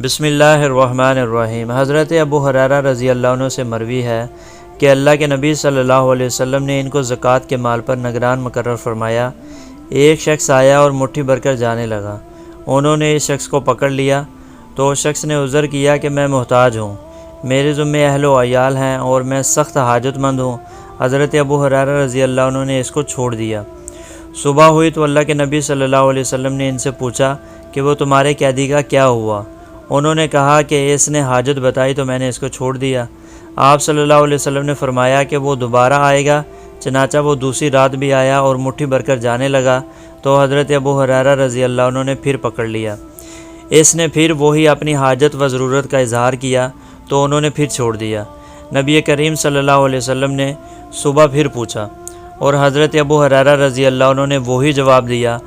بسم اللہ الرحمن الرحیم۔ حضرت ابو ہریرہ رضی اللہ عنہ سے مروی ہے کہ اللہ کے نبی صلی اللہ علیہ وسلم نے ان کو زکوٰۃ کے مال پر نگران مقرر فرمایا۔ ایک شخص آیا اور مٹھی بھر کر جانے لگا۔ انہوں نے اس شخص کو پکڑ لیا تو اس شخص نے عذر کیا کہ میں محتاج ہوں، میرے ذمے اہل و عیال ہیں اور میں سخت حاجت مند ہوں۔ حضرت ابو ہریرہ رضی اللہ عنہ نے اس کو چھوڑ دیا۔ صبح ہوئی تو اللہ کے نبی صلی اللہ علیہ وسلم نے ان سے پوچھا کہ وہ تمہارے قیدی کا کیا ہوا؟ انہوں نے کہا کہ اس نے حاجت بتائی تو میں نے اس کو چھوڑ دیا۔ آپ صلی اللہ علیہ وسلم نے فرمایا کہ وہ دوبارہ آئے گا۔ چنانچہ وہ دوسری رات بھی آیا اور مٹھی بھر کر جانے لگا تو حضرت ابو ہریرہ رضی اللہ عنہ نے پھر پکڑ لیا۔ اس نے پھر وہی اپنی حاجت و ضرورت کا اظہار کیا تو انہوں نے پھر چھوڑ دیا۔ نبی کریم صلی اللہ علیہ وسلم نے صبح پھر پوچھا اور حضرت ابو ہریرہ رضی اللہ عنہ نے وہی جواب دیا۔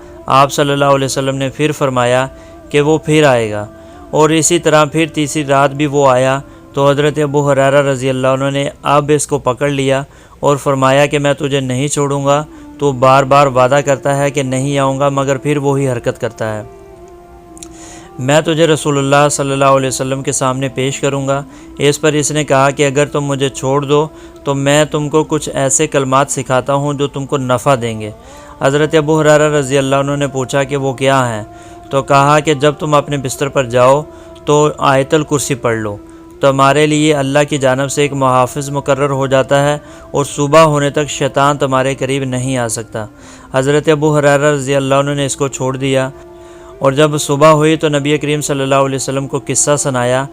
آپ صلی اللہ علیہ وسلم نے پھر فرمایا کہ وہ پھر آئے گا، اور اسی طرح پھر تیسری رات بھی وہ آیا تو حضرت ابو ہریرہ رضی اللہ عنہ نے اب اس کو پکڑ لیا اور فرمایا کہ میں تجھے نہیں چھوڑوں گا۔ تو بار بار وعدہ کرتا ہے کہ نہیں آؤں گا، مگر پھر وہی حرکت کرتا ہے۔ میں تجھے رسول اللہ صلی اللہ علیہ وسلم کے سامنے پیش کروں گا۔ اس پر اس نے کہا کہ اگر تم مجھے چھوڑ دو تو میں تم کو کچھ ایسے کلمات سکھاتا ہوں جو تم کو نفع دیں گے۔ حضرت ابو ہریرہ رضی اللہ عنہ نے پوچھا کہ وہ کیا ہیں؟ تو کہا کہ جب تم اپنے بستر پر جاؤ تو آیت الکرسی پڑھ لو، تمہارے لیے اللہ کی جانب سے ایک محافظ مقرر ہو جاتا ہے اور صبح ہونے تک شیطان تمہارے قریب نہیں آ سکتا۔ حضرت ابو ہریرہ رضی اللہ عنہ نے اس کو چھوڑ دیا، اور جب صبح ہوئی تو نبی کریم صلی اللہ علیہ وسلم کو قصہ سنایا۔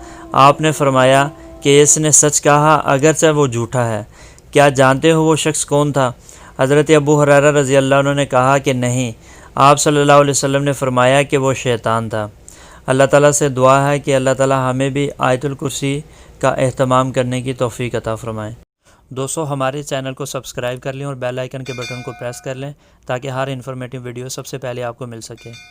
آپ نے فرمایا کہ اس نے سچ کہا اگرچہ وہ جھوٹا ہے۔ کیا جانتے ہو وہ شخص کون تھا؟ حضرت ابو ہریرہ رضی اللہ عنہ نے کہا کہ نہیں۔ آپ صلی اللہ علیہ وسلم نے فرمایا کہ وہ شیطان تھا۔ اللہ تعالیٰ سے دعا ہے کہ اللہ تعالیٰ ہمیں بھی آیت الکرسی کا اہتمام کرنے کی توفیق عطا فرمائے۔ دوستو، ہمارے چینل کو سبسکرائب کر لیں اور بیل آئیکن کے بٹن کو پریس کر لیں تاکہ ہر انفارمیٹیو ویڈیو سب سے پہلے آپ کو مل سکے۔